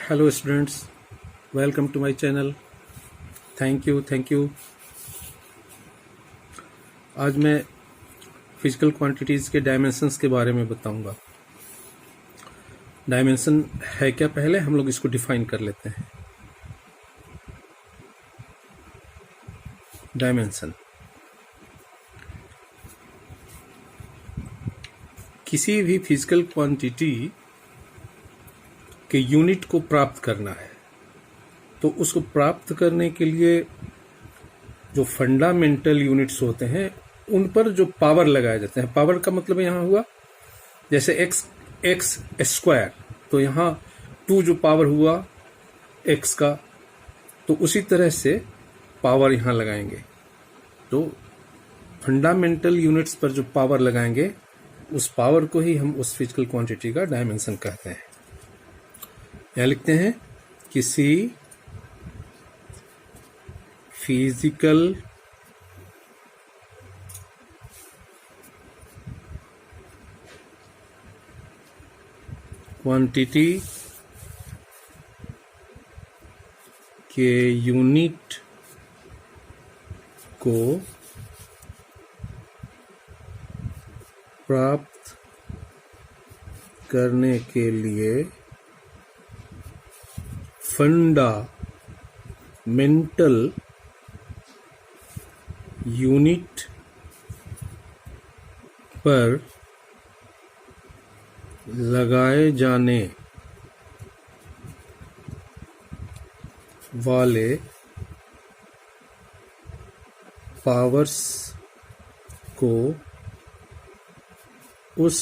Hello students, welcome to my channel. Thank you. आज मैं physical quantities के dimensions के बारे में बताऊंगा। डायमेंशन है क्या, पहले हम लोग इसको डिफाइन कर लेते हैं। डायमेंशन किसी भी फिजिकल क्वांटिटी के यूनिट को प्राप्त करना है, तो उसको प्राप्त करने के लिए जो फंडामेंटल यूनिट्स होते हैं उन पर जो पावर लगाए जाते हैं। पावर का मतलब यहाँ हुआ जैसे एक्स स्क्वायर, तो यहाँ 2 जो पावर हुआ एक्स का, तो उसी तरह से पावर यहाँ लगाएंगे। तो फंडामेंटल यूनिट्स पर जो पावर लगाएंगे उस पावर को ही हम उस फिजिकल क्वांटिटी का डायमेंशन कहते हैं। यहाँ लिखते हैं किसी फिजिकल क्वांटिटी के यूनिट को प्राप्त करने के लिए फंडामेंटल यूनिट पर लगाए जाने वाले पावर्स को उस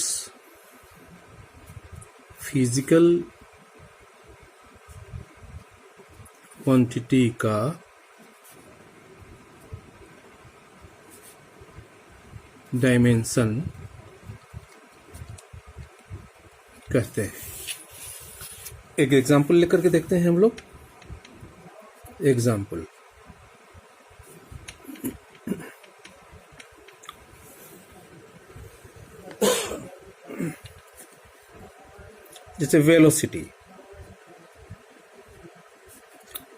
फिजिकल क्वांटिटी का डायमेंशन कहते हैं। एक एग्जाम्पल लेकर के देखते हैं हम लोग। एग्जाम्पल, जैसे वेलोसिटी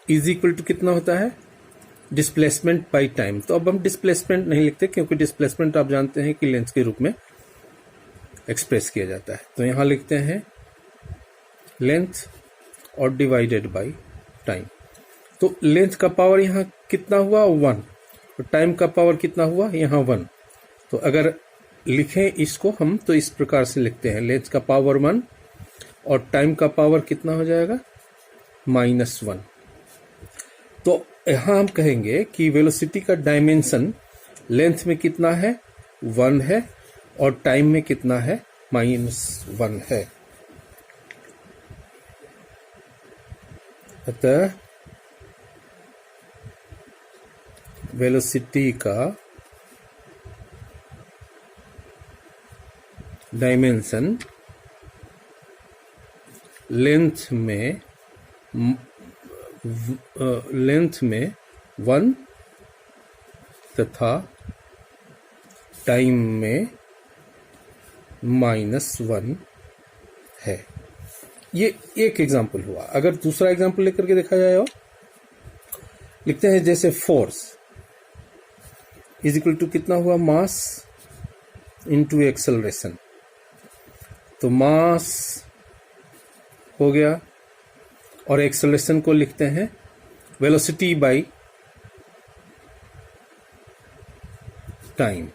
इज इक्वल टू कितना होता है, डिस्प्लेसमेंट बाई टाइम। तो अब हम डिस्प्लेसमेंट नहीं लिखते, क्योंकि डिस्प्लेसमेंट आप जानते हैं कि लेंथ के रूप में एक्सप्रेस किया जाता है। तो यहां लिखते हैं लेंथ और डिवाइडेड बाई टाइम। तो लेंथ का पावर यहां कितना हुआ 1, और टाइम का पावर कितना हुआ यहाँ 1। तो अगर लिखें इसको हम तो इस प्रकार से लिखते हैं, लेंथ का पावर 1 और टाइम का पावर कितना हो जाएगा -1। तो यहां हम कहेंगे कि वेलोसिटी का डायमेंशन लेंथ में कितना है 1 है, और टाइम में कितना है -1 है। अतः वेलोसिटी का डायमेंशन लेंथ में 1 तथा टाइम में -1 है। ये एक एग्जाम्पल हुआ। अगर दूसरा एग्जाम्पल लेकर के देखा जाए, और लिखते हैं जैसे फोर्स इज इक्वल टू कितना हुआ, मास इनटू एक्सेलरेशन। तो मास हो गया, और एक्सेलरेशन को लिखते हैं वेलोसिटी बाई टाइम।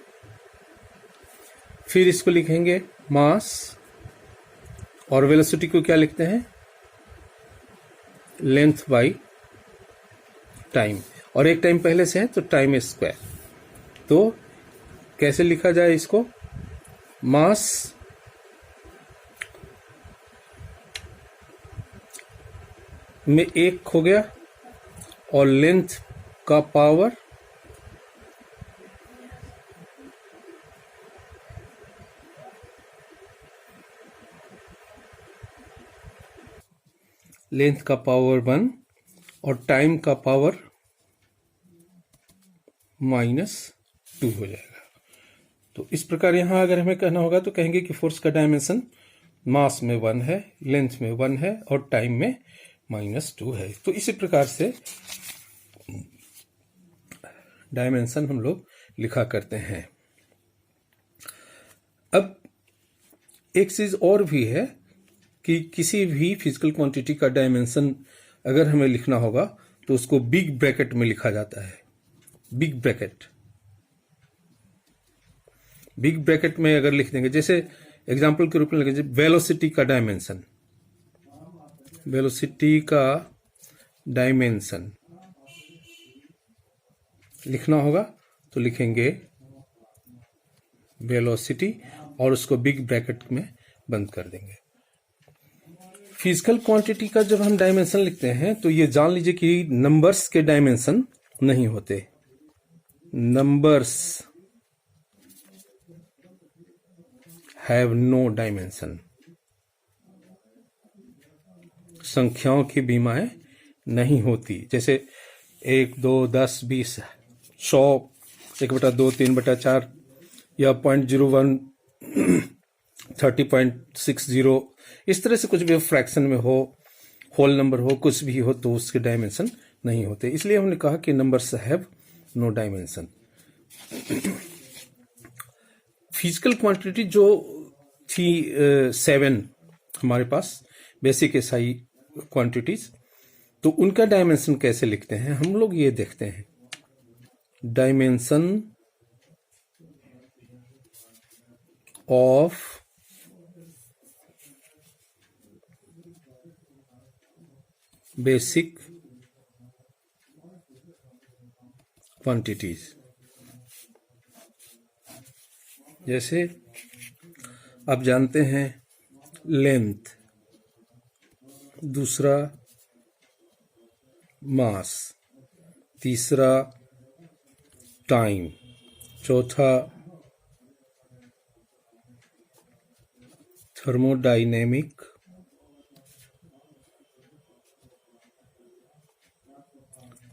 फिर इसको लिखेंगे मास, और वेलोसिटी को क्या लिखते हैं, लेंथ बाई टाइम, और एक टाइम पहले से है तो टाइम स्क्वायर। तो कैसे लिखा जाए इसको, मास में 1 हो गया, और लेंथ का पावर -1 और टाइम का पावर -2 हो जाएगा। तो इस प्रकार यहां अगर हमें कहना होगा तो कहेंगे कि फोर्स का डायमेंशन मास में 1 है, लेंथ में 1 है और टाइम में -2 है। तो इसी प्रकार से डायमेंशन हम लोग लिखा करते हैं। अब एक चीज और भी है कि किसी भी फिजिकल क्वांटिटी का डायमेंशन अगर हमें लिखना होगा तो उसको बिग ब्रैकेट में लिखा जाता है। बिग ब्रैकेट में अगर लिख देंगे, जैसे एग्जांपल के रूप में लिखेंगे वेलोसिटी का डायमेंशन लिखना होगा तो लिखेंगे वेलोसिटी और उसको बिग ब्रैकेट में बंद कर देंगे। फिजिकल क्वांटिटी का जब हम डायमेंशन लिखते हैं तो ये जान लीजिए कि नंबर्स के डायमेंशन नहीं होते। Numbers have no dimension. संख्याओं की बीमाएं नहीं होती। जैसे 1, 2, 10, 20, 100, 1/2, 3/4 या 0.01, 30.60, इस तरह से कुछ भी फ्रैक्शन में हो, होल नंबर हो, कुछ भी हो, तो उसके डायमेंशन नहीं होते। इसलिए हमने कहा कि numbers have no dimension. Physical quantity जो थी 7 हमारे पास बेसिक एसआई क्वांटिटीज, तो उनका डायमेंशन कैसे लिखते हैं हम लोग ये देखते हैं। डायमेंशन ऑफ बेसिक क्वांटिटीज, जैसे आप जानते हैं लेंथ, दूसरा मास, तीसरा टाइम, चौथा थर्मोडायनेमिक,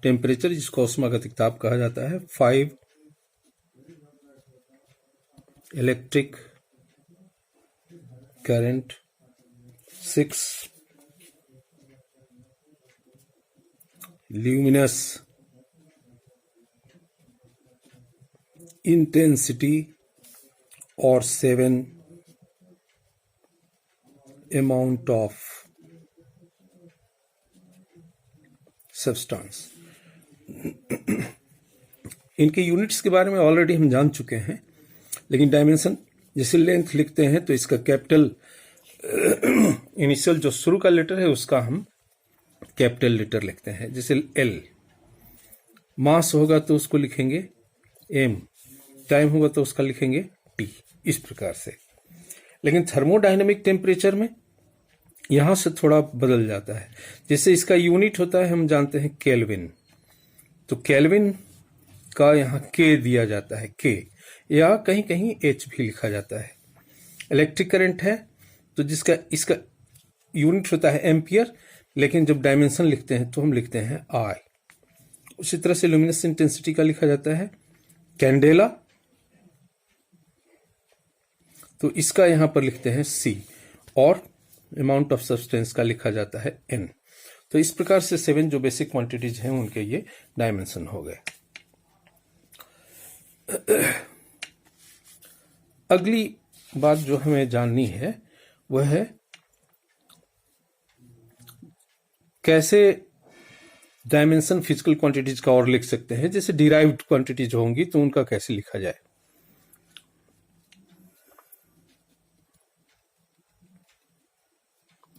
टेम्परेचर जिसको उष्मागतिक ताप कहा जाता है, 5 इलेक्ट्रिक करंट, 6 ल्यूमिनस इंटेंसिटी और 7 अमाउंट ऑफ सब्सटेंस। इनके यूनिट्स के बारे में ऑलरेडी हम जान चुके हैं, लेकिन डायमेंशन जैसे लेंथ लिखते हैं तो इसका कैपिटल इनिशियल जो शुरू का लेटर है उसका हम कैपिटल लेटर लिखते हैं, जैसे एल। मास होगा तो उसको लिखेंगे एम, टाइम होगा तो उसका लिखेंगे टी, इस प्रकार से। लेकिन थर्मोडायनेमिक टेम्परेचर में यहां से थोड़ा बदल जाता है। जैसे इसका यूनिट होता है, हम जानते हैं केल्विन, तो केल्विन का यहाँ के दिया जाता है, के, या कहीं कहीं एच भी लिखा जाता है। इलेक्ट्रिक करंट है तो जिसका इसका यूनिट होता है एम्पियर, लेकिन जब डायमेंशन लिखते हैं तो हम लिखते हैं आई। उसी तरह से ल्यूमिनस इंटेंसिटी का लिखा जाता है कैंडेला, तो इसका यहां पर लिखते हैं सी, और अमाउंट ऑफ सब्सटेंस का लिखा जाता है एन। तो इस प्रकार से 7 जो बेसिक क्वांटिटीज हैं उनके ये डायमेंशन हो गए। अगली बात जो हमें जाननी है वह है कैसे डायमेंशन फिजिकल क्वांटिटीज का और लिख सकते हैं। जैसे डिराइव्ड क्वांटिटीज होंगी तो उनका कैसे लिखा जाए।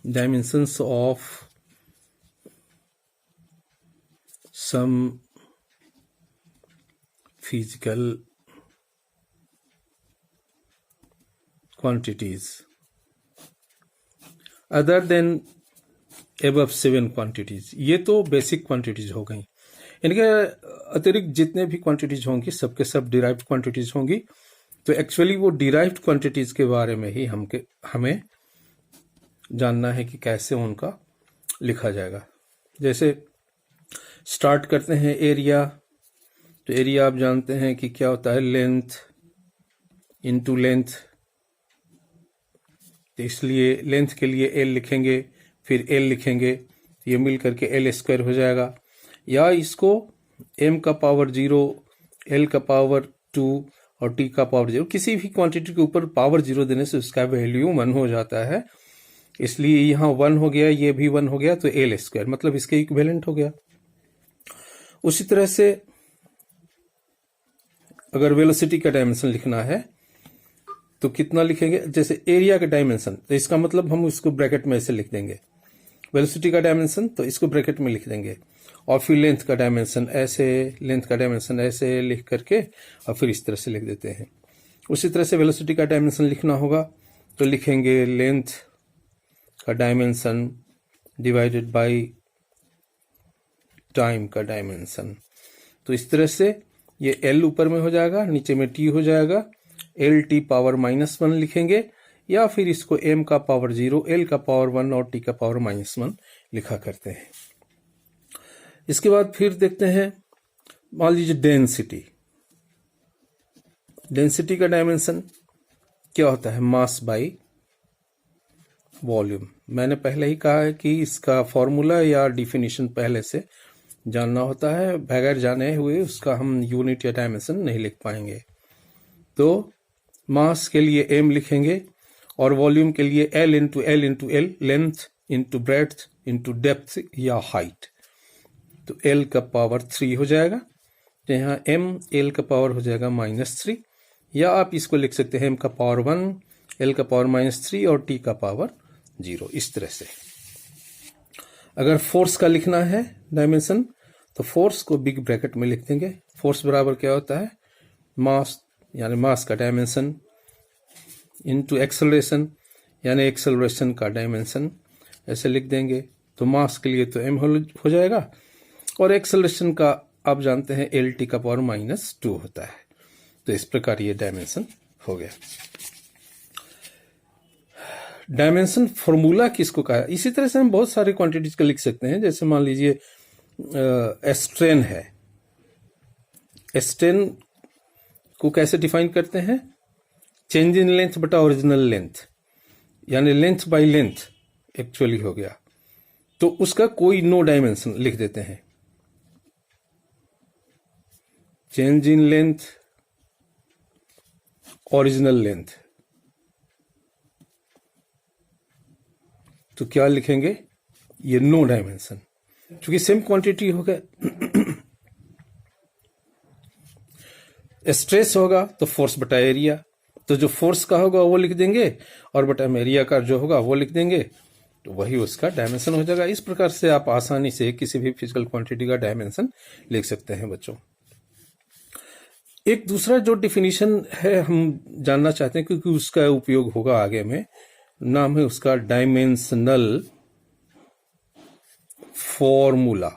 Dimensions of some physical quantities other than above 7 quantities, ये तो बेसिक क्वांटिटीज हो गई। इनके अतिरिक्त जितने भी क्वांटिटीज होंगी सबके सब डिराइव्ड क्वांटिटीज होंगी। तो एक्चुअली वो डिराइव्ड क्वांटिटीज के बारे में ही हमें जानना है कि कैसे उनका लिखा जाएगा। जैसे स्टार्ट करते हैं एरिया, तो एरिया आप जानते हैं कि क्या होता है, लेंथ इनटू लेंथ। तो इसलिए लेंथ के लिए एल लिखेंगे, फिर एल लिखेंगे, ये मिल करके एल स्क्वायर हो जाएगा, या इसको m का पावर 0, l का पावर 2 और t का पावर 0, किसी भी क्वांटिटी के ऊपर पावर 0 देने से उसका वैल्यू 1 हो जाता है, इसलिए यहाँ 1 हो गया, ये भी 1 हो गया, तो एल स्क्वायर मतलब इसके इक्विवेलेंट हो गया। उसी तरह से अगर वेलोसिटी का डायमेंशन लिखना है तो कितना लिखेंगे, जैसे एरिया का डायमेंशन, तो इसका मतलब हम इसको ब्रैकेट में ऐसे लिख देंगे, वेलोसिटी का डायमेंशन तो इसको ब्रैकेट में लिख देंगे, और फिर लेंथ का डायमेंशन ऐसे, लेंथ का डायमेंशन ऐसे लिख करके और फिर इस तरह से लिख देते हैं। उसी तरह से वेलोसिटी का डायमेंशन लिखना होगा तो लिखेंगे लेंथ का डायमेंशन डिवाइडेड बाय टाइम का डायमेंशन। तो इस तरह से ये L ऊपर में हो जाएगा, नीचे में T हो जाएगा, एल टी पावर -1 लिखेंगे, या फिर इसको m का पावर 0, l का पावर 1 और t का पावर -1 लिखा करते हैं। इसके बाद फिर देखते हैं, मान लीजिए डेंसिटी। डेंसिटी का डायमेंशन क्या होता है, मास बाई वॉल्यूम। मैंने पहले ही कहा है कि इसका फॉर्मूला या डिफिनीशन पहले से जानना होता है, बगैर जाने हुए उसका हम यूनिट या डायमेंशन नहीं लिख पाएंगे। तो मास के लिए m लिखेंगे और वॉल्यूम के लिए L into L into L, length into breadth into depth या हाइट, तो L का पावर 3 हो जाएगा, तो यहाँ m L का पावर हो जाएगा -3, या आप इसको लिख सकते हैं m का पावर 1, L का पावर -3 और t का पावर 0, इस तरह से। अगर फोर्स का लिखना है डायमेंशन तो फोर्स को बिग ब्रैकेट में लिख देंगे। फोर्स बराबर क्या होता है, मास यानी मास का डायमेंशन इनटू एक्सेलरेशन यानी एक्सेलरेशन का डायमेंशन, ऐसे लिख देंगे। तो मास के लिए तो m हो जाएगा, और एक्सेलरेशन का आप जानते हैं एल टी का पावर -2 होता है। तो इस प्रकार ये डायमेंशन हो गया। डायमेंशन फॉर्मूला किसको कहा है, इसी तरह से हम बहुत सारे क्वांटिटीज का लिख सकते हैं। जैसे मान लीजिए स्ट्रेन है, स्ट्रेन को कैसे डिफाइन करते हैं, चेंज इन लेंथ बटा ओरिजिनल लेंथ, यानी लेंथ बाय लेंथ एक्चुअली हो गया, तो उसका कोई नो डायमेंशन लिख देते हैं। Change in length original length, तो क्या लिखेंगे, ये नो डायमेंशन, क्योंकि सेम क्वांटिटी हो गया। स्ट्रेस होगा तो फोर्स बटा एरिया, तो जो फोर्स का होगा वो लिख देंगे और बटा एरिया का जो होगा वो लिख देंगे, तो वही उसका डायमेंशन हो जाएगा। इस प्रकार से आप आसानी से किसी भी फिजिकल क्वांटिटी का डायमेंशन लिख सकते हैं बच्चों। एक दूसरा जो डिफिनीशन है हम जानना चाहते हैं, क्योंकि उसका उपयोग होगा आगे में, नाम है उसका डायमेंशनल फॉर्मूला।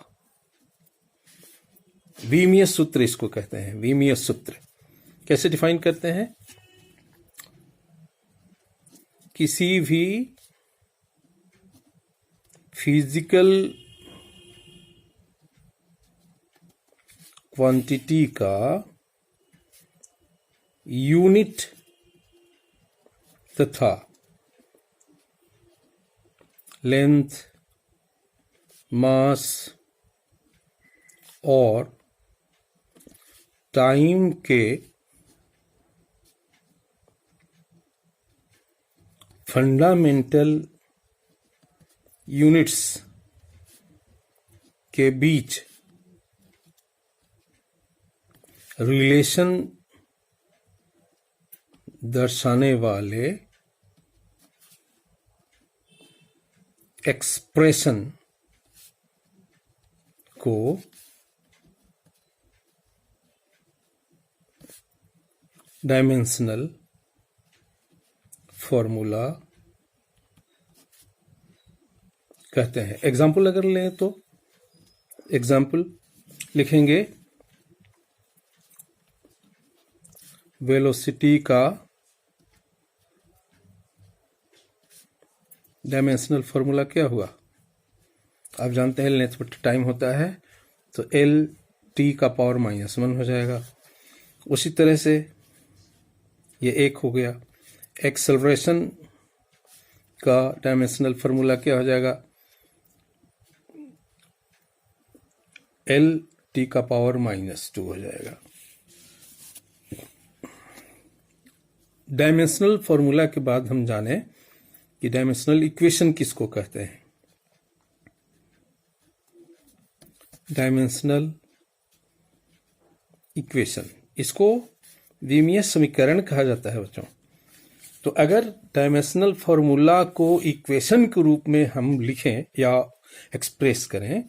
वीमीय सूत्र इसको कहते हैं। वीमीय सूत्र कैसे डिफाइन करते हैं, किसी भी फिजिकल क्वांटिटी का यूनिट तथा लेंथ, मास और टाइम के फंडामेंटल यूनिट्स के बीच रिलेशन दर्शाने वाले एक्सप्रेशन को डायमेंशनल फॉर्मूला कहते हैं। एग्जाम्पल अगर लें तो एग्जाम्पल लिखेंगे, वेलोसिटी का डायमेंशनल फॉर्मूला क्या हुआ, आप जानते हैं लेंथ बटा टाइम होता है, तो एल टी का पावर -1 हो जाएगा। उसी तरह से ये एक हो गया। एक्सेलरेशन का डायमेंशनल फॉर्मूला क्या हो जाएगा, एल टी का पावर -2 हो जाएगा। डायमेंशनल फॉर्मूला के बाद हम जाने कि डायमेंशनल इक्वेशन किसको कहते हैं। डायमेंशनल इक्वेशन, इसको विमीय समीकरण कहा जाता है बच्चों। तो अगर डायमेंशनल फॉर्मूला को इक्वेशन के रूप में हम लिखें या एक्सप्रेस करें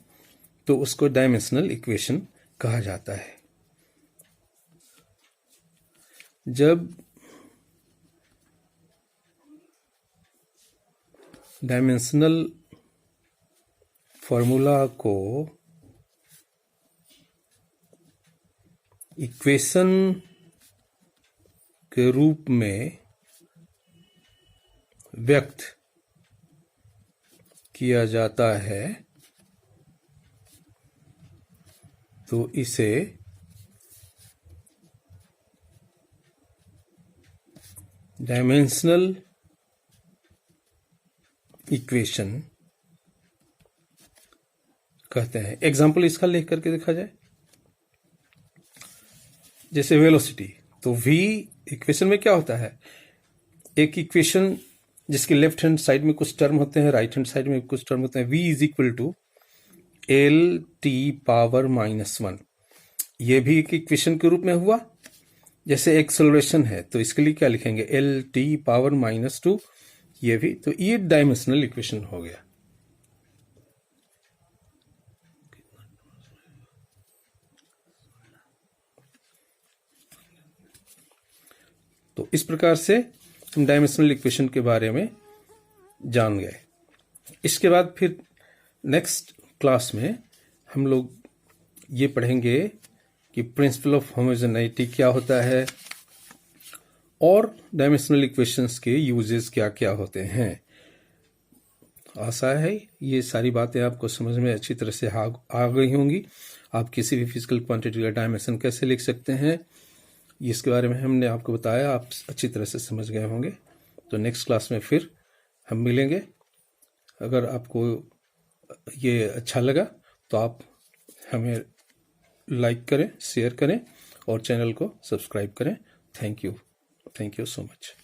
तो उसको डायमेंशनल इक्वेशन कहा जाता है। जब डायमेंशनल फॉर्मूला को इक्वेशन के रूप में व्यक्त किया जाता है तो इसे डायमेंशनल इक्वेशन कहते हैं। एग्जाम्पल इसका लिख करके देखा जाए, जैसे वेलोसिटी, तो v इक्वेशन में क्या होता है, एक इक्वेशन जिसके लेफ्ट हैंड साइड में कुछ टर्म होते हैं, राइट हैंड साइड में कुछ टर्म होते हैं। v is equal to L T power -1, ये भी एक इक्वेशन के रूप में हुआ। जैसे एक्सेलरेशन है तो इसके लिए क्या लिखेंगे, एल टी पावर -2, ये भी, तो ये डायमेंशनल इक्वेशन हो गया। तो इस प्रकार से हम डायमेंशनल इक्वेशन के बारे में जान गए। इसके बाद फिर नेक्स्ट क्लास में हम लोग ये पढ़ेंगे कि प्रिंसिपल ऑफ होमोजेनिटी क्या होता है और डायमेंशनल इक्वेशंस के यूजेस क्या क्या होते हैं। आशा है ये सारी बातें आपको समझ में अच्छी तरह से आ गई होंगी। आप किसी भी फिजिकल क्वांटिटी का डायमेंशन कैसे लिख सकते हैं इसके बारे में हमने आपको बताया, आप अच्छी तरह से समझ गए होंगे। तो नेक्स्ट क्लास में फिर हम मिलेंगे। अगर आपको ये अच्छा लगा तो आप हमें लाइक करें, शेयर करें और चैनल को सब्सक्राइब करें। Thank you so much.